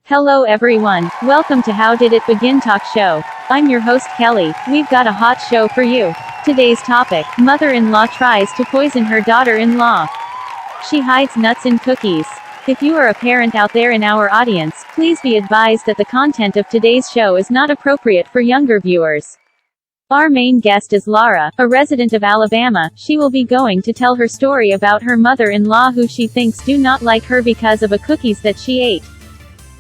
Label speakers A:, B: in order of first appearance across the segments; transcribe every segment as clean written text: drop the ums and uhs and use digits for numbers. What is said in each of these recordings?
A: Hello everyone, welcome to How Did It Begin Talk Show. I'm your host Kelly. We've got a hot show for you. Today's topic, mother-in-law tries to poison her daughter-in-law. She hides nuts in cookies. If you are a parent out there in our audience, please be advised that the content of today's show is not appropriate for younger viewers. Our main guest is LARA, a resident of Alabama. She will be going to tell her story about her mother-in-law who she thinks do not like her because of a cookies that she ate.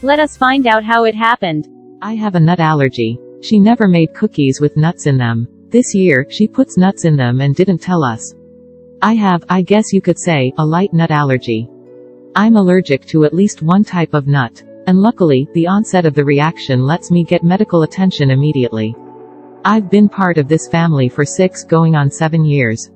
A: Let us find out how it happened.
B: I have a nut allergy. She never made cookies with nuts in them. This year, she puts nuts in them and didn't tell us. I guess you could say, a light nut allergy. I'm allergic to at least one type of nut. And luckily, the onset of the reaction lets me get medical attention immediately. I've been part of this family for 6 going on 7 years.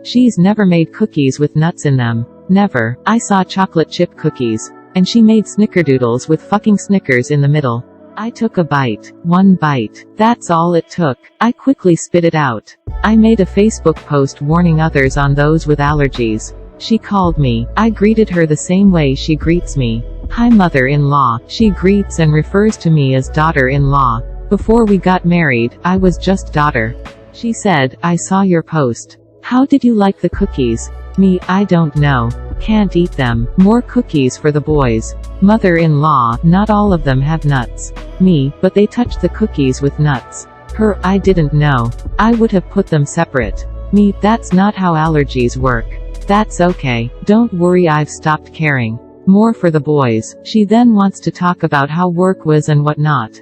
B: She's never made cookies with nuts in them. Never. I saw chocolate chip cookies. And she made snickerdoodles with fucking Snickers in the middle. I took a bite. 1 bite. That's all it took. I quickly spit it out. I made a Facebook post warning others on those with allergies. She called me. I greeted her the same way she greets me. Hi mother-in-law. She greets and refers to me as daughter-in-law. Before we got married, I was just daughter. She said, I saw your post. How did you like the cookies? Me, I don't know. Can't eat them. More cookies for the boys. Mother-in-law, not all of them have nuts. Me, but they touched the cookies with nuts. Her, I didn't know. I would have put them separate. Me, that's not how allergies work. That's okay. Don't worry, I've stopped caring. More for the boys. She then wants to talk about how work was and whatnot.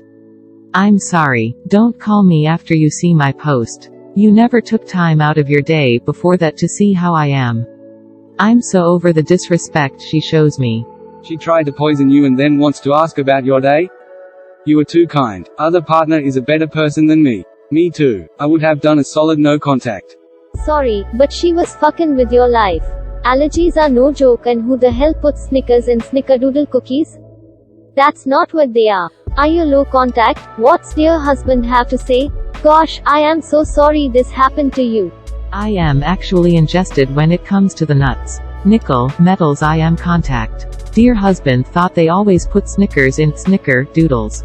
B: I'm sorry. Don't call me after you see my post. You never took time out of your day before that to see how I am. I'm so over the disrespect she shows me.
C: She tried to poison you and then wants to ask about your day? You were too kind. Other partner is a better person than me. Me too. I would have done a solid no contact.
D: Sorry, but she was fucking with your life. Allergies are no joke, and who the hell puts Snickers in snickerdoodle cookies? That's not what they are. Are you low contact? What's dear husband have to say? Gosh, I am so sorry this happened to you.
B: I am actually ingested when it comes to the nuts. Nickel, metals I am contact. Dear husband thought they always put Snickers in snicker-doodles.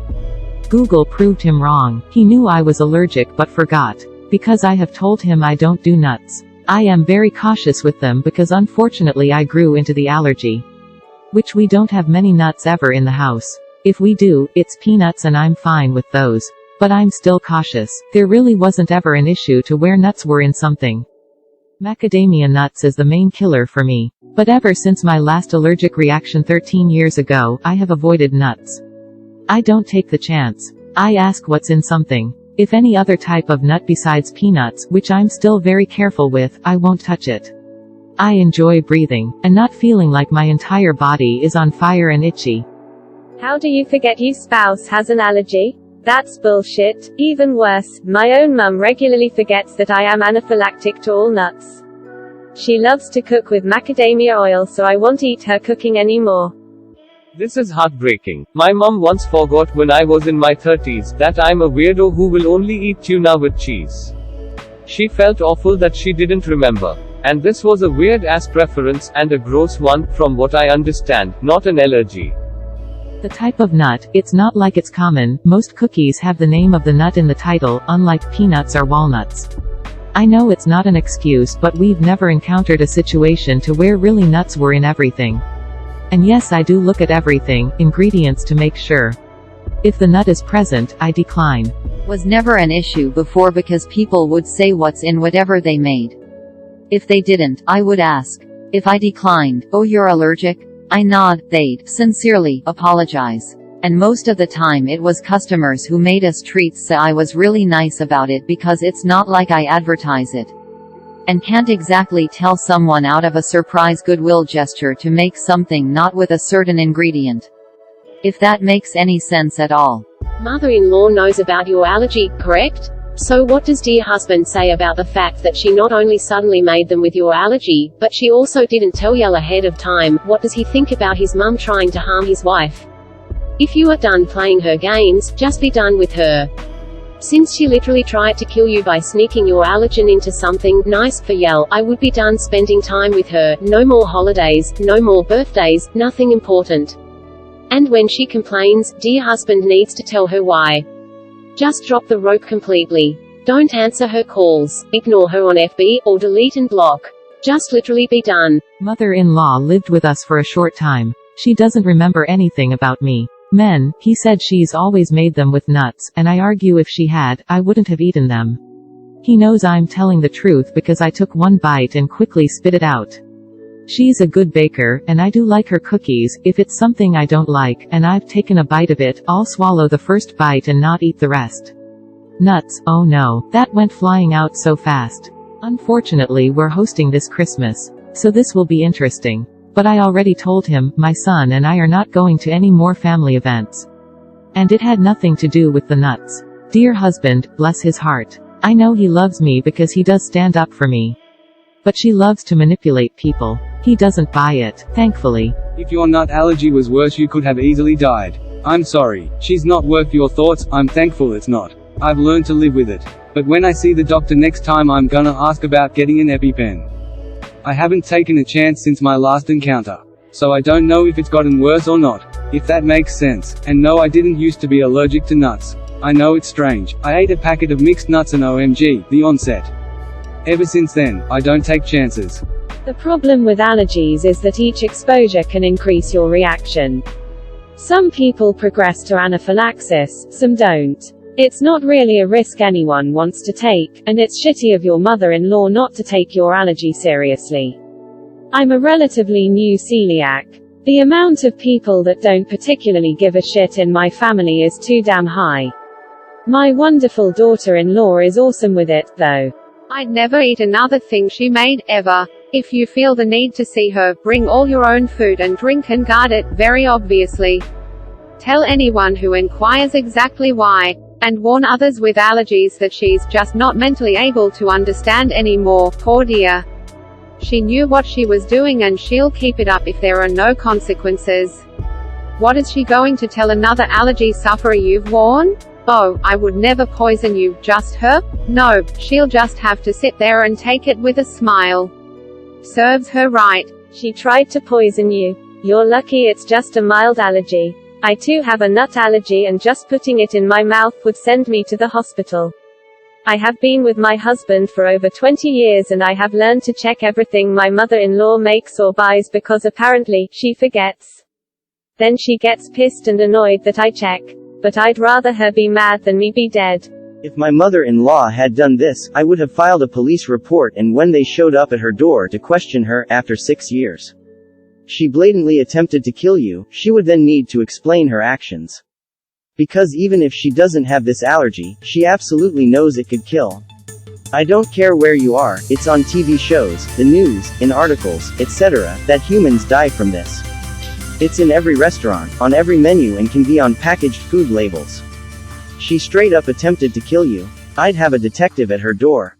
B: Google proved him wrong. He knew I was allergic but forgot. Because I have told him I don't do nuts. I am very cautious with them because unfortunately I grew into the allergy. Which we don't have many nuts ever in the house. If we do, it's peanuts and I'm fine with those. But I'm still cautious. There really wasn't ever an issue to where nuts were in something. Macadamia nuts is the main killer for me. But ever since my last allergic reaction 13 years ago, I have avoided nuts. I don't take the chance. I ask what's in something. If any other type of nut besides peanuts, which I'm still very careful with, I won't touch it. I enjoy breathing, and not feeling like my entire body is on fire and itchy.
E: How do you forget your spouse has an allergy? That's bullshit. Even worse, my own mum regularly forgets that I am anaphylactic to all nuts. She loves to cook with macadamia oil, so I won't eat her cooking anymore.
F: This is heartbreaking. My mum once forgot when I was in my 30s that I'm a weirdo who will only eat tuna with cheese. She felt awful that she didn't remember. And this was a weird ass preference, and a gross one, from what I understand, not an allergy.
B: The type of nut, it's not like it's common. Most cookies have the name of the nut in the title, unlike peanuts or walnuts. I know it's not an excuse, but we've never encountered a situation to where really nuts were in everything. And yes, I do look at everything, ingredients to make sure. If the nut is present, I decline.
G: Was never an issue before because people would say what's in whatever they made. If they didn't, I would ask. If I declined, oh you're allergic? I nod, they'd sincerely apologize. And most of the time it was customers who made us treats, so I was really nice about it because it's not like I advertise it. And can't exactly tell someone out of a surprise goodwill gesture to make something not with a certain ingredient. If that makes any sense at all.
H: Mother-in-law knows about your allergy, correct? So what does dear husband say about the fact that she not only suddenly made them with your allergy, but she also didn't tell you ahead of time? What does he think about his mum trying to harm his wife? If you are done playing her games, just be done with her. Since she literally tried to kill you by sneaking your allergen into something nice for Yell, I would be done spending time with her. No more holidays, no more birthdays, nothing important. And when she complains, dear husband needs to tell her why. Just drop the rope completely. Don't answer her calls, ignore her on FB, or delete and block. Just literally be done.
B: Mother-in-law lived with us for a short time. She doesn't remember anything about me. Men, he said she's always made them with nuts, and I argue if she had, I wouldn't have eaten them. He knows I'm telling the truth because I took one bite and quickly spit it out. She's a good baker, and I do like her cookies. If it's something I don't like, and I've taken a bite of it, I'll swallow the first bite and not eat the rest. Nuts, oh no, that went flying out so fast. Unfortunately, we're hosting this Christmas, so this will be interesting. But I already told him, my son and I are not going to any more family events. And it had nothing to do with the nuts. Dear husband, bless his heart. I know he loves me because he does stand up for me. But she loves to manipulate people. He doesn't buy it, thankfully.
C: If your nut allergy was worse, you could have easily died. I'm sorry, she's not worth your thoughts. I'm thankful it's not. I've learned to live with it. But when I see the doctor next time, I'm gonna ask about getting an EpiPen. I haven't taken a chance since my last encounter. So I don't know if it's gotten worse or not. If that makes sense. And no, I didn't used to be allergic to nuts. I know it's strange. I ate a packet of mixed nuts and OMG, the onset. Ever since then, I don't take chances.
E: The problem with allergies is that each exposure can increase your reaction. Some people progress to anaphylaxis, some don't. It's not really a risk anyone wants to take, and it's shitty of your mother-in-law not to take your allergy seriously. I'm a relatively new celiac. The amount of people that don't particularly give a shit in my family is too damn high. My wonderful daughter-in-law is awesome with it, though.
I: I'd never eat another thing she made, ever. If you feel the need to see her, bring all your own food and drink and guard it, very obviously. Tell anyone who inquires exactly why. And warn others with allergies that she's just not mentally able to understand anymore, poor dear. She knew what she was doing and she'll keep it up if there are no consequences. What is she going to tell another allergy sufferer you've warned? Oh, I would never poison you, just her? No, she'll just have to sit there and take it with a smile. Serves her right.
E: She tried to poison you. You're lucky it's just a mild allergy. I too have a nut allergy and just putting it in my mouth would send me to the hospital. I have been with my husband for over 20 years and I have learned to check everything my mother-in-law makes or buys because apparently, she forgets. Then she gets pissed and annoyed that I check. But I'd rather her be mad than me be dead.
J: If my mother-in-law had done this, I would have filed a police report, and when they showed up at her door to question her, after 6 years, she blatantly attempted to kill you, she would then need to explain her actions. Because even if she doesn't have this allergy, she absolutely knows it could kill. I don't care where you are, it's on TV shows, the news, in articles, etc., that humans die from this. It's in every restaurant, on every menu, and can be on packaged food labels. She straight up attempted to kill you. I'd have a detective at her door.